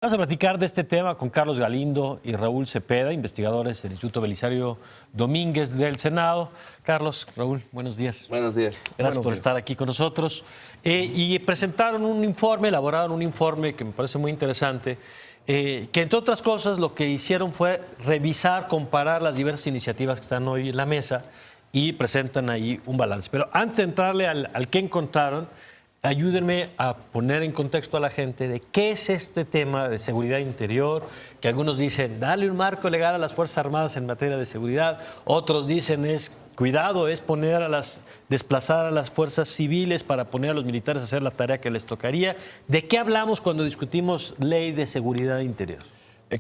Vamos a platicar de este tema con Carlos Galindo y Raúl Cepeda, investigadores del Instituto Belisario Domínguez del Senado. Carlos, Raúl, buenos días. Buenos días. Gracias por estar aquí con nosotros. Y presentaron un informe, elaboraron un informe que me parece muy interesante, que entre otras cosas lo que hicieron fue revisar, comparar las diversas iniciativas que están hoy en la mesa y presentan ahí un balance. Pero antes de entrarle al que encontraron, ayúdenme a poner en contexto a la gente de qué es este tema de seguridad interior, que algunos dicen, dale un marco legal a las Fuerzas Armadas en materia de seguridad, otros dicen cuidado, es desplazar a las fuerzas civiles para poner a los militares a hacer la tarea que les tocaría. ¿De qué hablamos cuando discutimos ley de seguridad interior?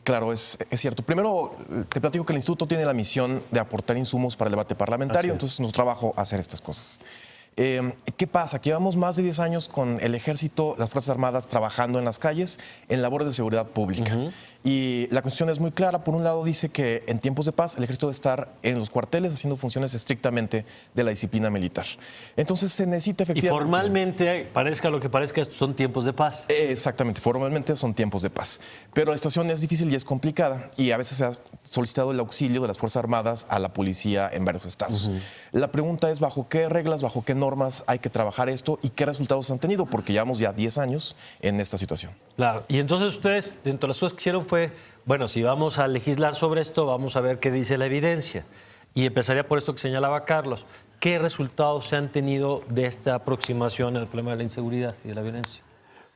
Claro, es cierto. Primero, te platico que el Instituto tiene la misión de aportar insumos para el debate parlamentario, entonces es nuestro trabajo hacer estas cosas. ¿Qué pasa? Que llevamos más de 10 años con el Ejército, las Fuerzas Armadas trabajando en las calles en labores de seguridad pública. Y la Constitución es muy clara. Por un lado dice que en tiempos de paz el Ejército debe estar en los cuarteles haciendo funciones estrictamente de la disciplina militar. Entonces se necesita efectivamente... Y formalmente, parezca lo que parezca, estos son tiempos de paz. Exactamente, formalmente son tiempos de paz. Pero la situación es difícil y es complicada y a veces se ha solicitado el auxilio de las Fuerzas Armadas a la policía en varios estados. La pregunta es bajo qué reglas, bajo qué normas hay que trabajar esto y qué resultados han tenido, porque llevamos ya 10 años en esta situación. Claro, y entonces ustedes, dentro de las cosas que hicieron fue, bueno, si vamos a legislar sobre esto, vamos a ver qué dice la evidencia. Y empezaría por esto que señalaba Carlos. ¿Qué resultados se han tenido de esta aproximación al problema de la inseguridad y de la violencia?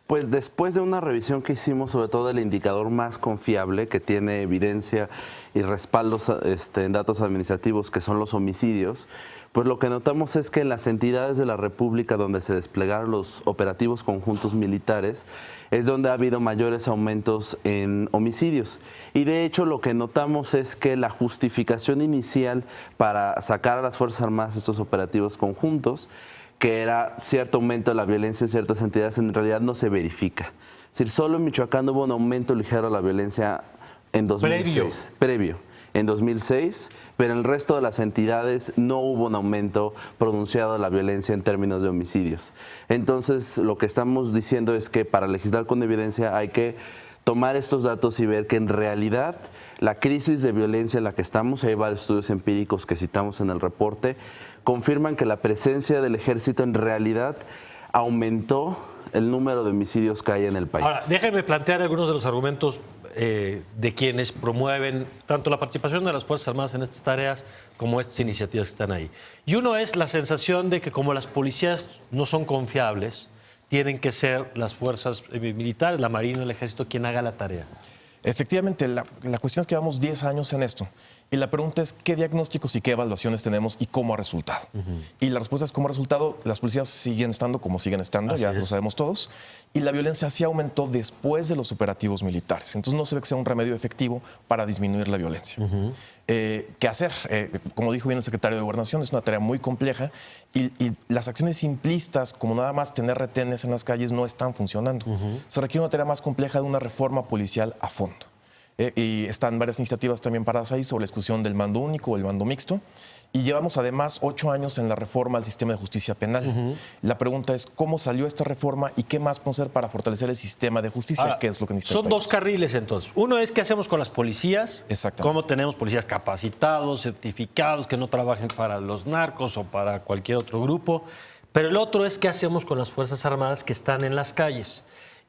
Pues después de una revisión que hicimos, sobre todo del indicador más confiable, que tiene evidencia y respaldos en datos administrativos, que son los homicidios, pues lo que notamos es que en las entidades de la República donde se desplegaron los operativos conjuntos militares, es donde ha habido mayores aumentos en homicidios. Y de hecho lo que notamos es que la justificación inicial para sacar a las Fuerzas Armadas de estos operativos conjuntos, que era cierto aumento de la violencia en ciertas entidades, en realidad no se verifica. Es decir, solo en Michoacán hubo un aumento ligero de la violencia en 2006. Previo. En 2006, pero en el resto de las entidades no hubo un aumento pronunciado de la violencia en términos de homicidios. Entonces, lo que estamos diciendo es que para legislar con evidencia hay que tomar estos datos y ver que en realidad la crisis de violencia en la que estamos, hay varios estudios empíricos que citamos en el reporte, confirman que la presencia del ejército en realidad aumentó el número de homicidios que hay en el país. Ahora, déjenme plantear algunos de los argumentos de quienes promueven tanto la participación de las Fuerzas Armadas en estas tareas como estas iniciativas que están ahí. Y uno es la sensación de que como las policías no son confiables, tienen que ser las fuerzas militares, la Marina, el Ejército, quien haga la tarea. Efectivamente, la cuestión es que llevamos 10 años en esto. Y la pregunta es qué diagnósticos y qué evaluaciones tenemos y cómo ha resultado. Y la respuesta es cómo ha resultado, las policías siguen estando como siguen estando, ya lo sabemos todos. Y la violencia sí aumentó después de los operativos militares. Entonces no se ve que sea un remedio efectivo para disminuir la violencia. ¿Qué hacer? Como dijo bien el secretario de Gobernación, es una tarea muy compleja y las acciones simplistas, como nada más tener retenes en las calles, no están funcionando. Se requiere una tarea más compleja de una reforma policial a fondo. Y están varias iniciativas también paradas ahí sobre la discusión del mando único o el mando mixto. Y llevamos además 8 años en la reforma al sistema de justicia penal. La pregunta es cómo salió esta reforma y qué más podemos hacer para fortalecer el sistema de justicia, ahora, que es lo que necesita Son dos carriles entonces. Uno es qué hacemos con las policías, cómo tenemos policías capacitados, certificados, que no trabajen para los narcos o para cualquier otro grupo. Pero el otro es qué hacemos con las Fuerzas Armadas que están en las calles.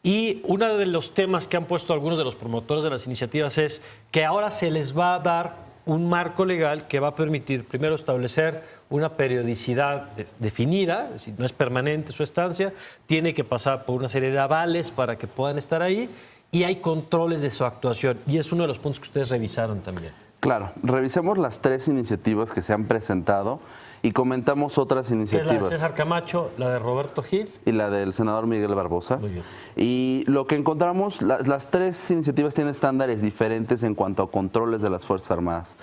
Y uno de los temas que han puesto algunos de los promotores de las iniciativas es que ahora se les va a dar un marco legal que va a permitir primero establecer una periodicidad definida, es decir, no es permanente su estancia, tiene que pasar por una serie de avales para que puedan estar ahí y hay controles de su actuación. Y es uno de los puntos que ustedes revisaron también. Claro, revisemos las 3 iniciativas que se han presentado y comentamos otras iniciativas. Es la de César Camacho, la de Roberto Gil. Y la del senador Miguel Barbosa. Muy bien. Y lo que encontramos, las 3 iniciativas tienen estándares diferentes en cuanto a controles de las Fuerzas Armadas.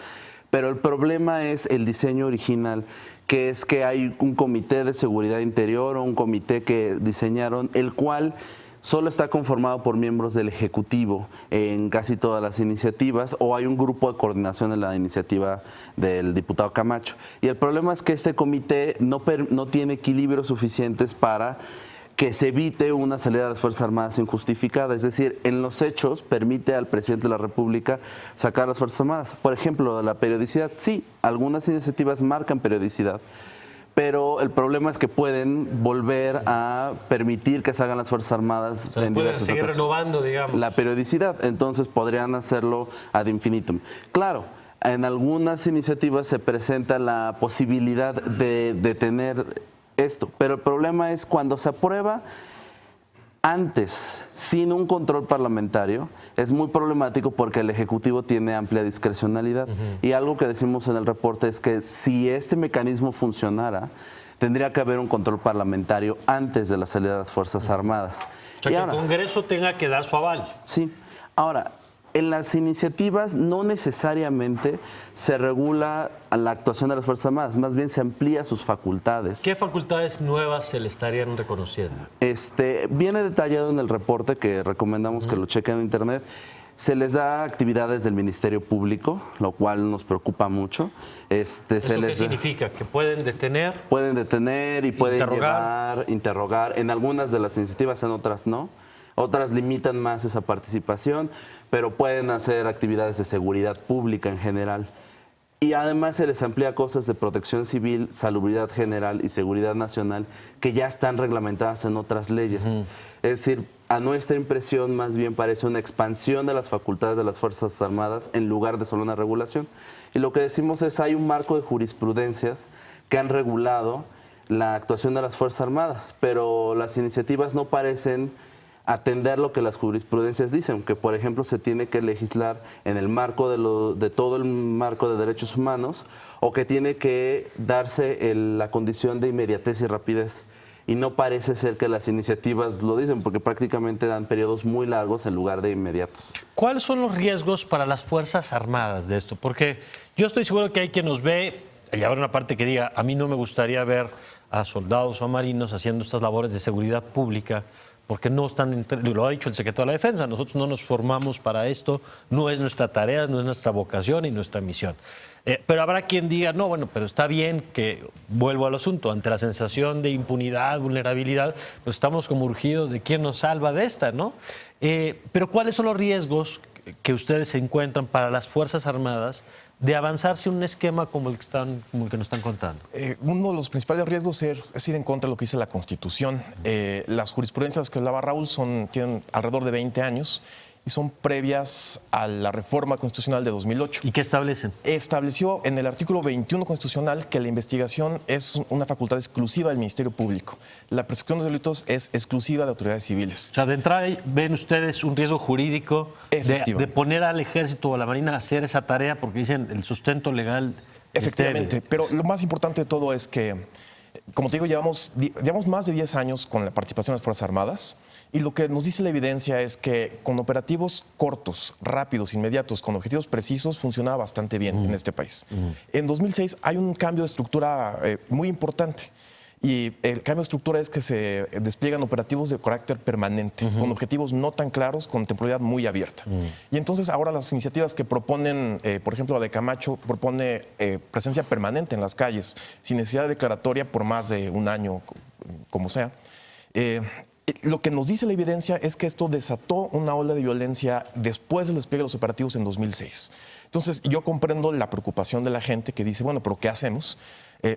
Pero el problema es el diseño original, que es que hay un comité de seguridad interior o un comité que diseñaron, el cual solo está conformado por miembros del Ejecutivo en casi todas las iniciativas, o hay un grupo de coordinación en la iniciativa del diputado Camacho. Y el problema es que este comité no tiene equilibrios suficientes para que se evite una salida de las Fuerzas Armadas injustificada. Es decir, en los hechos permite al presidente de la República sacar las Fuerzas Armadas. Por ejemplo, de la periodicidad, sí, algunas iniciativas marcan periodicidad, pero el problema es que pueden volver a permitir que se hagan las Fuerzas Armadas en diversas seguir ocasiones. renovando, digamos. La periodicidad, entonces podrían hacerlo ad infinitum. Claro, en algunas iniciativas se presenta la posibilidad de detener esto, pero el problema es cuando se aprueba antes, sin un control parlamentario, es muy problemático porque el Ejecutivo tiene amplia discrecionalidad. Y algo que decimos en el reporte es que si este mecanismo funcionara, tendría que haber un control parlamentario antes de la salida de las Fuerzas Armadas. O sea, Y que ahora, el Congreso tenga que dar su aval. sí. Ahora, en las iniciativas no necesariamente se regula la actuación de las Fuerzas Armadas, más bien se amplía sus facultades. ¿Qué facultades nuevas se le estarían reconociendo? Viene detallado en el reporte que recomendamos que lo chequen en internet. Se les da actividades del Ministerio Público, lo cual nos preocupa mucho. ¿Eso qué significa? ¿Que pueden detener? Pueden detener y pueden Interrogar. interrogar. En algunas de las iniciativas, en otras no. Otras limitan más esa participación, pero pueden hacer actividades de seguridad pública en general. Y además se les amplía cosas de protección civil, salubridad general y seguridad nacional que ya están reglamentadas en otras leyes. Es decir, a nuestra impresión más bien parece una expansión de las facultades de las Fuerzas Armadas en lugar de solo una regulación. Y lo que decimos es hay un marco de jurisprudencias que han regulado la actuación de las Fuerzas Armadas, pero las iniciativas no parecen atender lo que las jurisprudencias dicen, que por ejemplo se tiene que legislar en el marco de todo el marco de derechos humanos o que tiene que darse la condición de inmediatez y rapidez. Y no parece ser que las iniciativas lo dicen, porque prácticamente dan periodos muy largos en lugar de inmediatos. ¿Cuáles son los riesgos para las Fuerzas Armadas de esto? Porque yo estoy seguro que hay quien nos ve, y habrá una parte que diga, a mí no me gustaría ver a soldados o a marinos haciendo estas labores de seguridad pública, porque no están, lo ha dicho el secretario de la Defensa, nosotros no nos formamos para esto, no es nuestra tarea, no es nuestra vocación y nuestra misión. Pero habrá quien diga, no, bueno, pero está bien que, vuelvo al asunto, ante la sensación de impunidad, vulnerabilidad, pues estamos como urgidos de quién nos salva de esta, ¿no? Pero ¿cuáles son los riesgos que ustedes se encuentran para las Fuerzas Armadas de avanzarse un esquema como el que nos están contando? Uno de los principales riesgos es ir en contra de lo que dice la Constitución. Las jurisprudencias que hablaba Raúl tienen alrededor de 20 años y son previas a la reforma constitucional de 2008. ¿Y qué establecen? Estableció en el artículo 21 constitucional que la investigación es una facultad exclusiva del Ministerio Público. La persecución de delitos es exclusiva de autoridades civiles. O sea, de entrada, ¿ven ustedes un riesgo jurídico de poner al Ejército o a la Marina a hacer esa tarea porque dicen el sustento legal? Efectivamente, pero lo más importante de todo es que, como te digo, llevamos más de 10 años con la participación de las Fuerzas Armadas y lo que nos dice la evidencia es que con operativos cortos, rápidos, inmediatos, con objetivos precisos, funcionaba bastante bien en este país. En 2006 hay un cambio de estructura muy importante. Y el cambio de estructura es que se despliegan operativos de carácter permanente, con objetivos no tan claros, con temporalidad muy abierta. Y entonces ahora las iniciativas que proponen, por ejemplo, la de Camacho, propone presencia permanente en las calles, sin necesidad de declaratoria por más de un año, como sea. Lo que nos dice la evidencia es que esto desató una ola de violencia después del despliegue de los operativos en 2006. Entonces, yo comprendo la preocupación de la gente que dice, bueno, pero ¿qué hacemos?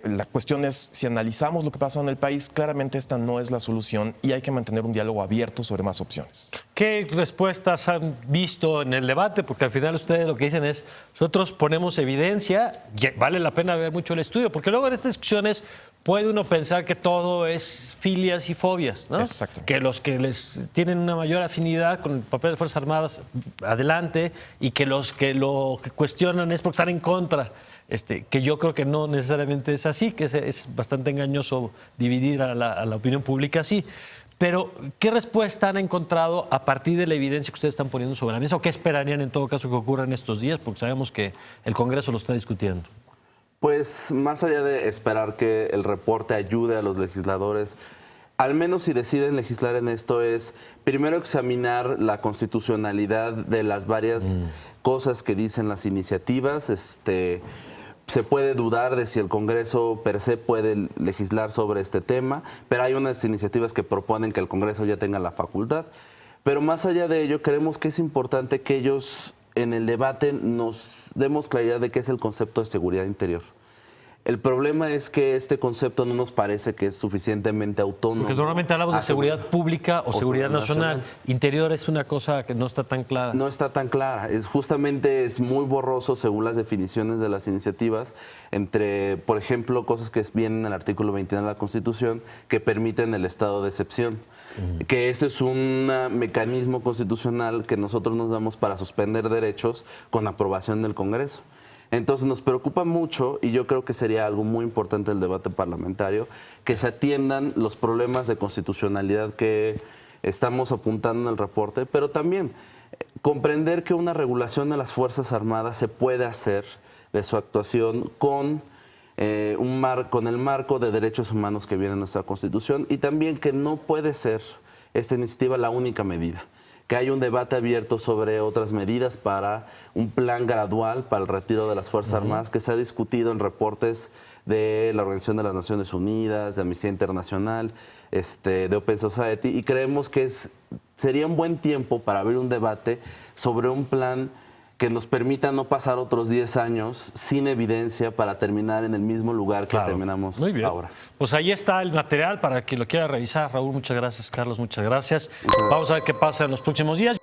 La cuestión es, si analizamos lo que pasa en el país, claramente esta no es la solución y hay que mantener un diálogo abierto sobre más opciones. ¿Qué respuestas han visto en el debate? Porque al final ustedes lo que dicen es, nosotros ponemos evidencia, y vale la pena ver mucho el estudio, porque luego en estas discusiones puede uno pensar que todo es filias y fobias, ¿no? Exacto. Que los que les tienen una mayor afinidad con el papel de Fuerzas Armadas, adelante, y que los que lo cuestionan es porque están en contra. Que yo creo que no necesariamente es así, que es bastante engañoso dividir a la opinión pública así. Pero, ¿qué respuesta han encontrado a partir de la evidencia que ustedes están poniendo sobre la mesa? ¿O qué esperarían en todo caso que ocurra en estos días? Porque sabemos que el Congreso lo está discutiendo. Pues más allá de esperar que el reporte ayude a los legisladores, al menos si deciden legislar en esto, es primero examinar la constitucionalidad de las varias cosas que dicen las iniciativas, se puede dudar de si el Congreso per se puede legislar sobre este tema, pero hay unas iniciativas que proponen que el Congreso ya tenga la facultad. Pero más allá de ello, creemos que es importante que ellos en el debate nos demos claridad de qué es el concepto de seguridad interior. El problema es que este concepto no nos parece que es suficientemente autónomo. Porque normalmente hablamos de seguridad pública o seguridad nacional. Interior es una cosa que no está tan clara. No está tan clara. Es muy borroso según las definiciones de las iniciativas entre, por ejemplo, cosas que vienen en el artículo 29 de la Constitución que permiten el estado de excepción. Que ese es un mecanismo constitucional que nosotros nos damos para suspender derechos con aprobación del Congreso. Entonces nos preocupa mucho, y yo creo que sería algo muy importante el debate parlamentario, que se atiendan los problemas de constitucionalidad que estamos apuntando en el reporte, pero también comprender que una regulación de las Fuerzas Armadas se puede hacer de su actuación con el marco de derechos humanos que viene en nuestra Constitución, y también que no puede ser esta iniciativa la única medida. Que hay un debate abierto sobre otras medidas para un plan gradual para el retiro de las Fuerzas Armadas que se ha discutido en reportes de la Organización de las Naciones Unidas, de Amnistía Internacional, de Open Society, y creemos que sería un buen tiempo para abrir un debate sobre un plan que nos permita no pasar otros 10 años sin evidencia para terminar en el mismo lugar que terminamos Muy bien. ahora. Pues ahí está el material para quien lo quiera revisar. Raúl, muchas gracias. Carlos, muchas gracias. Vamos a ver qué pasa en los próximos días.